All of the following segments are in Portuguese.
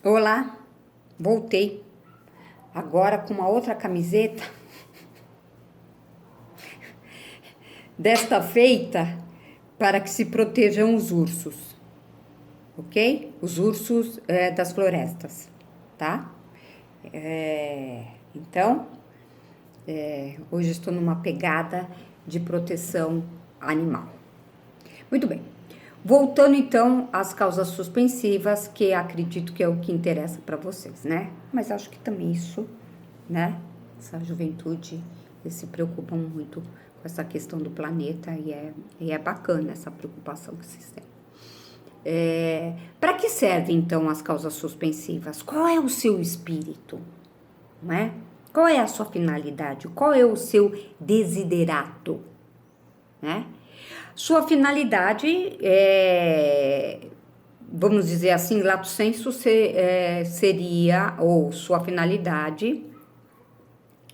Olá, voltei. Agora com uma outra camiseta. Desta feita para que se protejam os ursos. Ok? Os ursos das florestas, tá? Então, hoje estou numa pegada de proteção animal. Muito bem. Voltando então às causas suspensivas, que acredito que é o que interessa para vocês, né? Mas acho que também isso, né? Essa juventude, eles se preocupam muito com essa questão do planeta e é bacana essa preocupação que vocês têm. Para que servem então as causas suspensivas? Qual é o seu espírito, não é? Qual é a sua finalidade? Qual é o seu desiderato, né? Sua finalidade vamos dizer assim, lato sensu seria, ou sua finalidade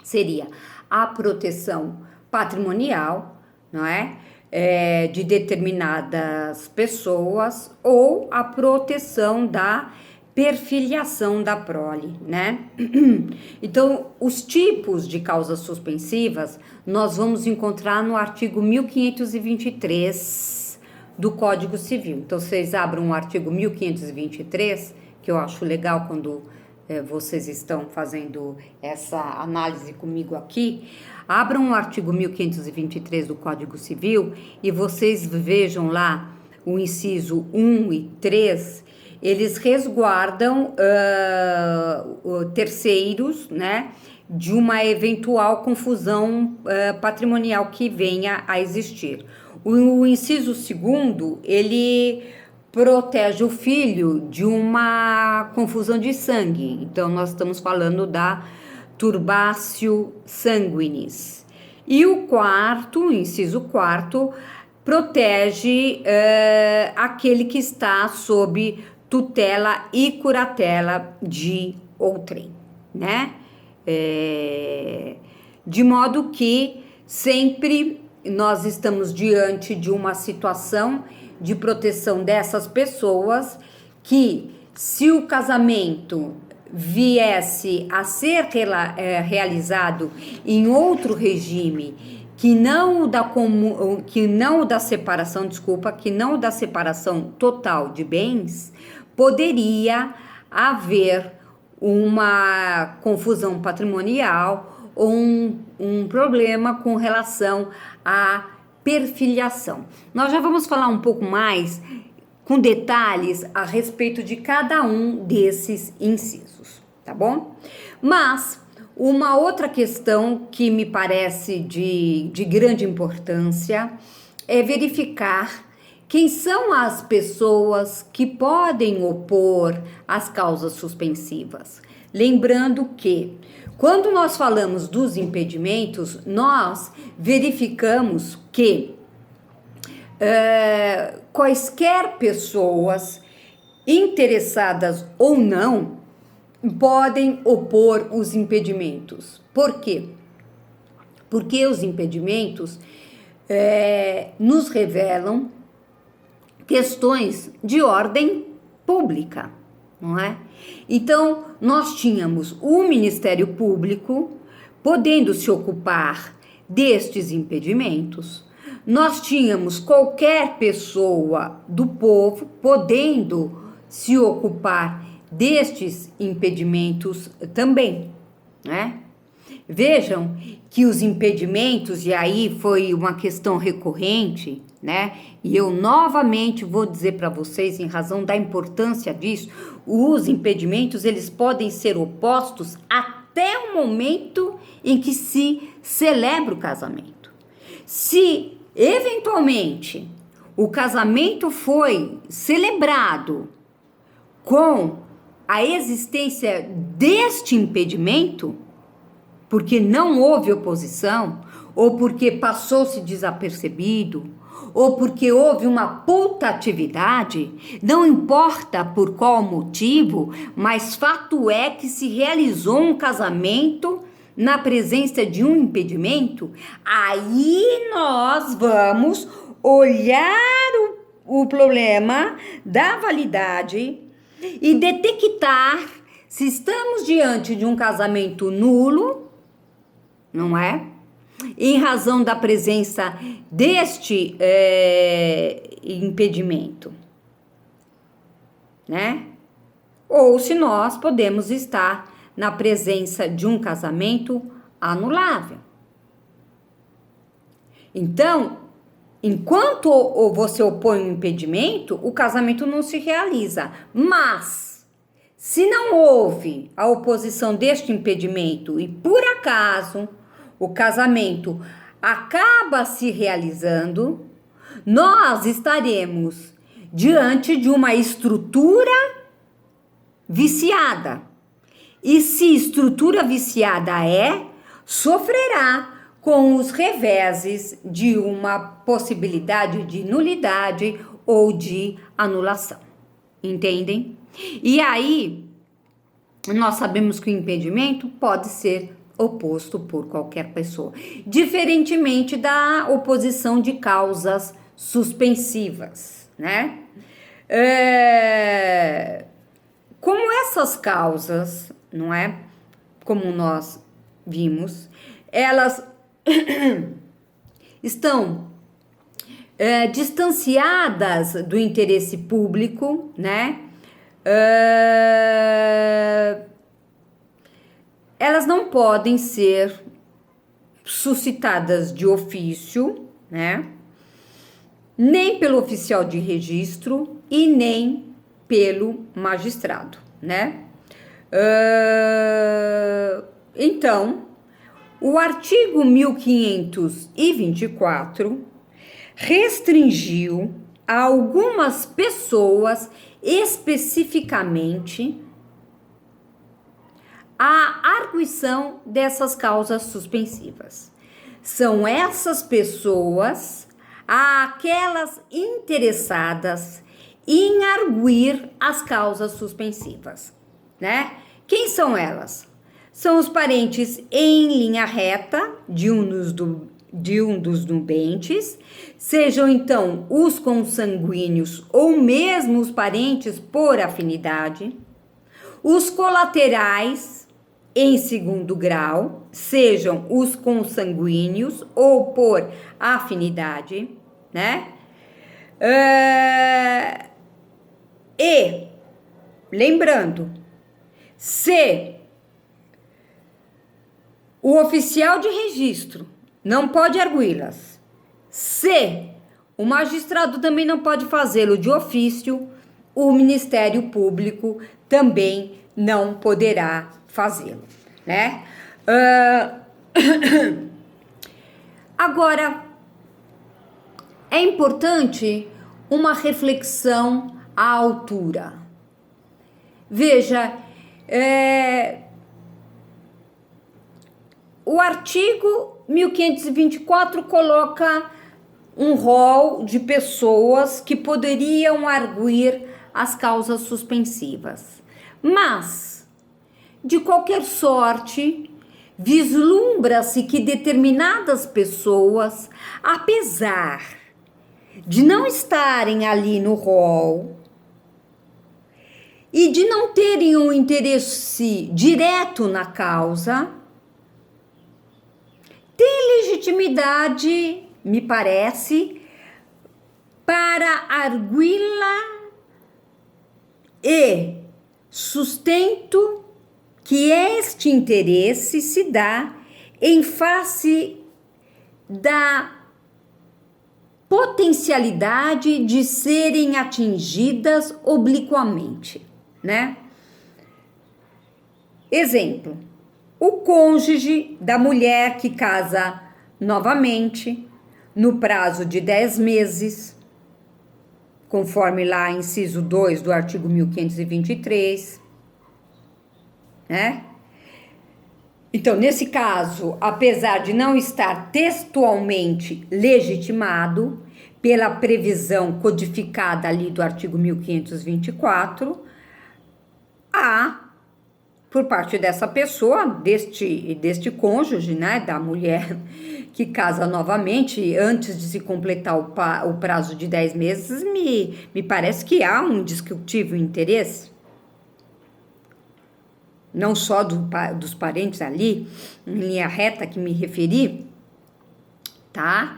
seria a proteção patrimonial, não é? De determinadas pessoas ou a proteção da perfiliação da prole, né? Então, os tipos de causas suspensivas nós vamos encontrar no artigo 1523 do Código Civil. Então, vocês abram o artigo 1523, que eu acho legal quando vocês estão fazendo essa análise comigo aqui. Abram o artigo 1523 do Código Civil e vocês vejam lá o inciso 1 e 3, eles resguardam terceiros, né, de uma eventual confusão patrimonial que venha a existir. O inciso 2º, ele protege o filho de uma confusão de sangue. Então, nós estamos falando da turbatio sanguinis. E o inciso 4º, protege aquele que está sob tutela e curatela de outrem, né? De modo que sempre nós estamos diante de uma situação de proteção dessas pessoas que, se o casamento viesse a ser realizado em outro regime que não o da separação total de bens, poderia haver uma confusão patrimonial ou um problema com relação à perfiliação. Nós já vamos falar um pouco mais com detalhes a respeito de cada um desses incisos, tá bom? Mas uma outra questão que me parece de grande importância é verificar quem são as pessoas que podem opor as causas suspensivas. Lembrando que, quando nós falamos dos impedimentos, nós verificamos que quaisquer pessoas, interessadas ou não, podem opor os impedimentos. Por quê? Porque os impedimentos nos revelam questões de ordem pública, não é? Então, nós tínhamos o Ministério Público podendo se ocupar destes impedimentos, nós tínhamos qualquer pessoa do povo podendo se ocupar destes impedimentos também, né? Vejam que os impedimentos, e aí foi uma questão recorrente, né? E eu novamente vou dizer para vocês, em razão da importância disso, os impedimentos, eles podem ser opostos até o momento em que se celebra o casamento. Se, eventualmente, o casamento foi celebrado com a existência deste impedimento, porque não houve oposição, ou porque passou-se desapercebido, ou porque houve uma putatividade, não importa por qual motivo, mas fato é que se realizou um casamento na presença de um impedimento, aí nós vamos olhar o problema da validade e detectar se estamos diante de um casamento nulo, não é? Em razão da presença deste impedimento, né? Ou se nós podemos estar na presença de um casamento anulável. Então, enquanto você opõe um impedimento, o casamento não se realiza. Mas, se não houve a oposição deste impedimento e por acaso o casamento acaba se realizando, nós estaremos diante de uma estrutura viciada. E se estrutura viciada sofrerá com os reveses de uma possibilidade de nulidade ou de anulação. Entendem? E aí, nós sabemos que o impedimento pode ser oposto por qualquer pessoa, diferentemente da oposição de causas suspensivas, né? Como essas causas, não é? Como nós vimos, elas estão distanciadas do interesse público, né? Elas não podem ser suscitadas de ofício, né? Nem pelo oficial de registro e nem pelo magistrado, né? Então, o artigo 1524 restringiu a algumas pessoas especificamente a arguição dessas causas suspensivas. São essas pessoas aquelas interessadas em arguir as causas suspensivas, né? Quem são elas? São os parentes em linha reta de um dos nubentes, sejam então os consanguíneos ou mesmo os parentes por afinidade, os colaterais em segundo grau, sejam os consanguíneos ou por afinidade, né? E, lembrando, se o oficial de registro não pode arguí-las, se o magistrado também não pode fazê-lo de ofício, o Ministério Público também não poderá fazê-lo, né? Agora, é importante uma reflexão à altura. Veja, o artigo 1524 coloca um rol de pessoas que poderiam arguir as causas suspensivas. Mas, de qualquer sorte, vislumbra-se que determinadas pessoas, apesar de não estarem ali no rol e de não terem um interesse direto na causa, têm legitimidade, me parece, para arguí-la e sustento que este interesse se dá em face da potencialidade de serem atingidas obliquamente, né? Exemplo, o cônjuge da mulher que casa novamente no prazo de 10 meses, conforme lá inciso 2 do artigo 1523, né? Então, nesse caso, apesar de não estar textualmente legitimado pela previsão codificada ali do artigo 1524, há, por parte dessa pessoa, deste cônjuge, né, da mulher que casa novamente, antes de se completar o prazo de 10 meses, me parece que há um indiscutível interesse, não só dos parentes ali, em linha reta que me referi, tá?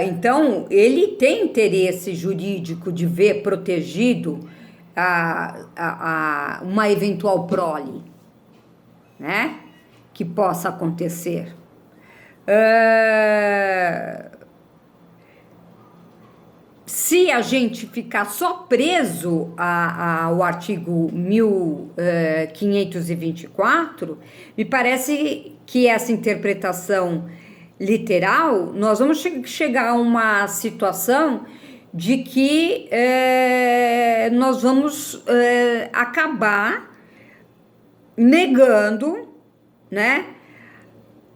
Então, ele tem interesse jurídico de ver protegido uma eventual prole, né? Que possa acontecer. Se a gente ficar só preso ao artigo 1524, me parece que essa interpretação literal, nós vamos chegar a uma situação de que nós vamos acabar negando, né,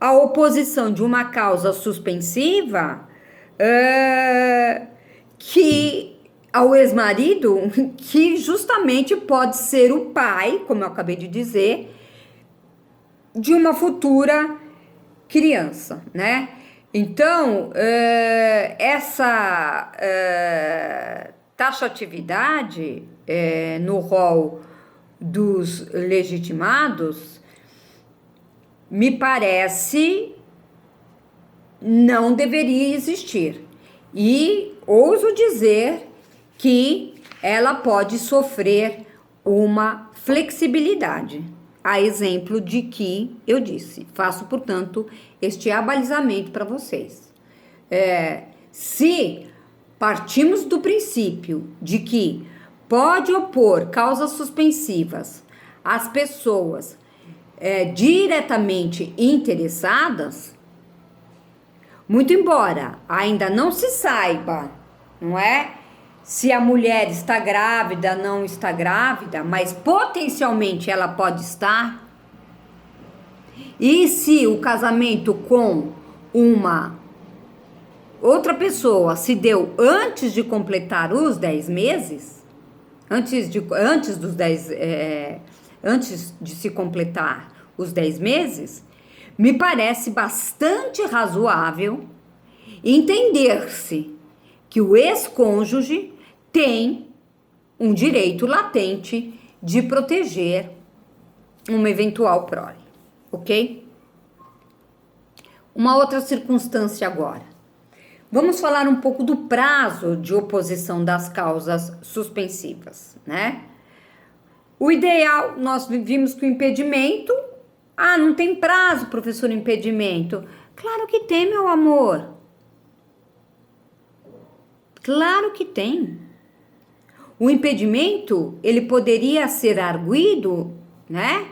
a oposição de uma causa suspensiva que ao ex-marido, que justamente pode ser o pai, como eu acabei de dizer, de uma futura criança, né? Então, essa taxatividade no rol dos legitimados me parece não deveria existir. E ouso dizer que ela pode sofrer uma flexibilidade, a exemplo de que eu disse. Faço, portanto, este abalizamento para vocês. Se partimos do princípio de que pode opor causas suspensivas às pessoas diretamente interessadas, muito embora ainda não se saiba, não é? Se a mulher está grávida, não está grávida, mas potencialmente ela pode estar. E se o casamento com uma outra pessoa se deu antes de completar os 10 meses, antes de se completar os 10 meses, me parece bastante razoável entender-se que o ex-cônjuge tem um direito latente de proteger uma eventual prole, ok? Uma outra circunstância agora. Vamos falar um pouco do prazo de oposição das causas suspensivas, né? O ideal, nós vimos que o impedimento... não tem prazo, professor, impedimento. Claro que tem, meu amor. Claro que tem. O impedimento, ele poderia ser arguido, né,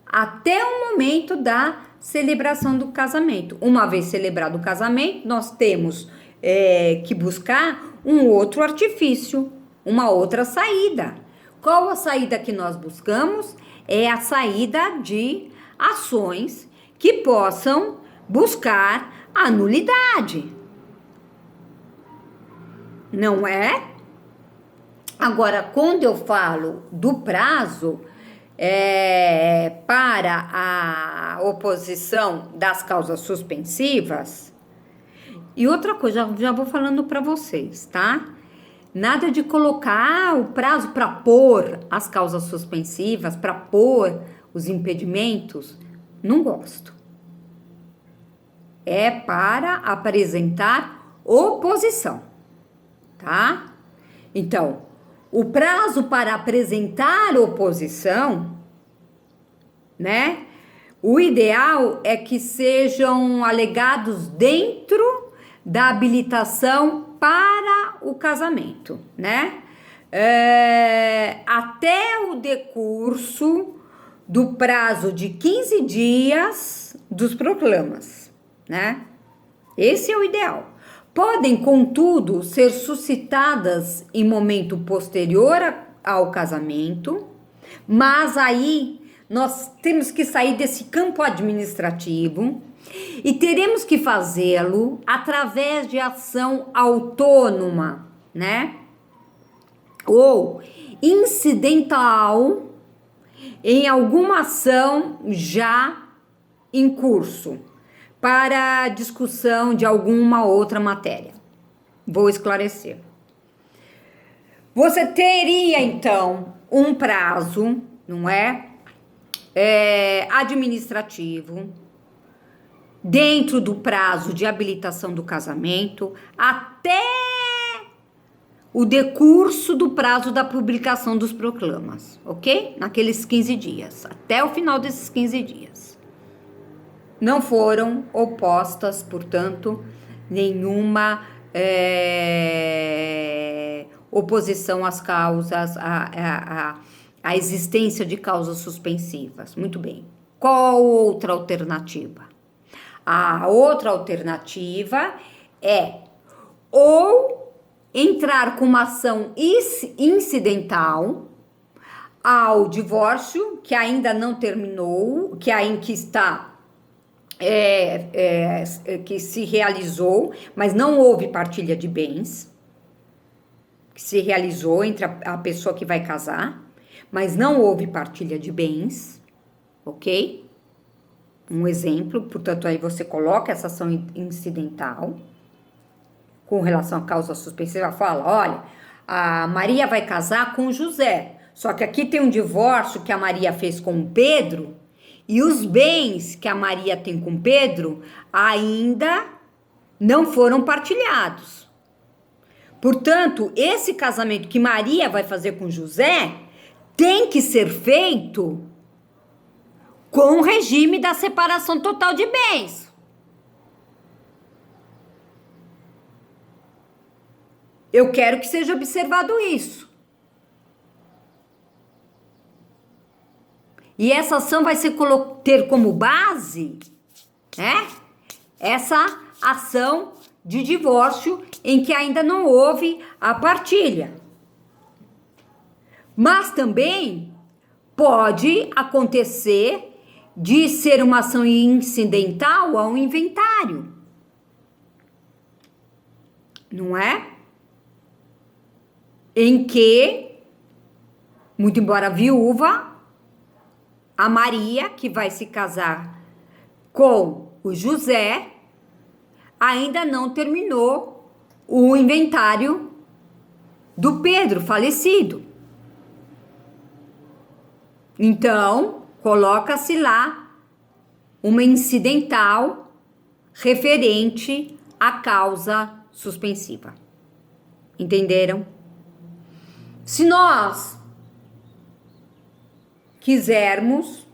até o momento da celebração do casamento. Uma vez celebrado o casamento, nós temos que buscar um outro artifício, uma outra saída. Qual a saída que nós buscamos? É a saída de ações que possam buscar a nulidade. Não é? Agora, quando eu falo do prazo para a oposição das causas suspensivas, e outra coisa, já vou falando para vocês, tá? Nada de colocar o prazo para pôr as causas suspensivas, para pôr os impedimentos, não gosto. É para apresentar oposição, tá? Então, o prazo para apresentar oposição, né? O ideal é que sejam alegados dentro da habilitação para o casamento, né? Até o decurso do prazo de 15 dias dos proclamas, né? Esse é o ideal. Podem, contudo, ser suscitadas em momento posterior ao casamento, mas aí nós temos que sair desse campo administrativo e teremos que fazê-lo através de ação autônoma, né? Ou incidental em alguma ação já em curso para discussão de alguma outra matéria. Vou esclarecer. Você teria, então, um prazo, não é? administrativo, dentro do prazo de habilitação do casamento, até o decurso do prazo da publicação dos proclamas, ok? Naqueles 15 dias, até o final desses 15 dias. Não foram opostas, portanto, nenhuma oposição às causas, à existência de causas suspensivas. Muito bem. Qual outra alternativa? A outra alternativa é ou entrar com uma ação incidental ao divórcio, que ainda não terminou, que está que se realizou, mas não houve partilha de bens, que se realizou entre a pessoa que vai casar, mas não houve partilha de bens, ok? Um exemplo, portanto, aí você coloca essa ação incidental com relação à causa suspensiva, fala, olha, a Maria vai casar com José, só que aqui tem um divórcio que a Maria fez com o Pedro, e os bens que a Maria tem com Pedro ainda não foram partilhados. Portanto, esse casamento que Maria vai fazer com José tem que ser feito com o regime da separação total de bens. Eu quero que seja observado isso. E essa ação vai ter como base, né, essa ação de divórcio em que ainda não houve a partilha. Mas também pode acontecer de ser uma ação incidental ao inventário. Não é? Em que, muito embora viúva, a Maria, que vai se casar com o José, ainda não terminou o inventário do Pedro falecido. Então, coloca-se lá uma incidental referente à causa suspensiva. Entenderam? Se nós quisermos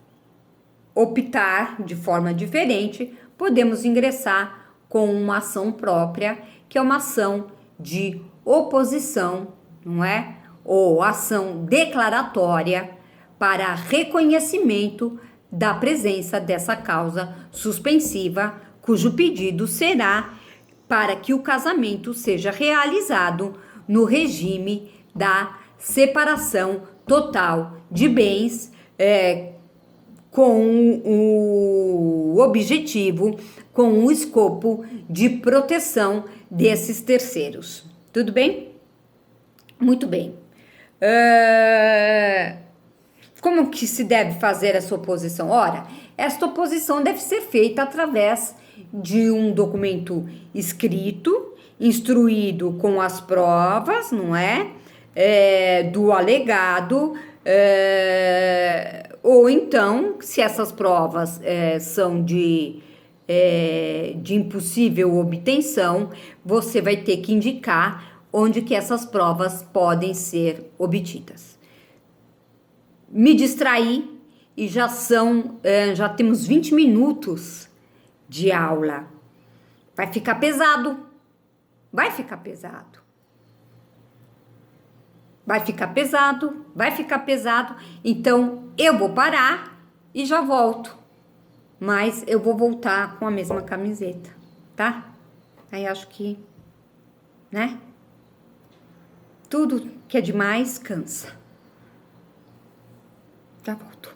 optar de forma diferente, podemos ingressar com uma ação própria, que é uma ação de oposição, não é? Ou ação declaratória para reconhecimento da presença dessa causa suspensiva, cujo pedido será para que o casamento seja realizado no regime da separação total de bens, com o objetivo, com o escopo de proteção desses terceiros. Tudo bem? Muito bem. Como que se deve fazer essa oposição? Ora, esta oposição deve ser feita através de um documento escrito, instruído com as provas, não é? Do alegado, ou então, se essas provas são de impossível obtenção, você vai ter que indicar onde que essas provas podem ser obtidas. Me distraí e já temos 20 minutos de aula. Vai ficar pesado. Vai ficar pesado. Vai ficar pesado, vai ficar pesado. Então, eu vou parar e já volto. Mas eu vou voltar com a mesma camiseta, tá? Aí acho que, né? Tudo que é demais cansa. Já volto.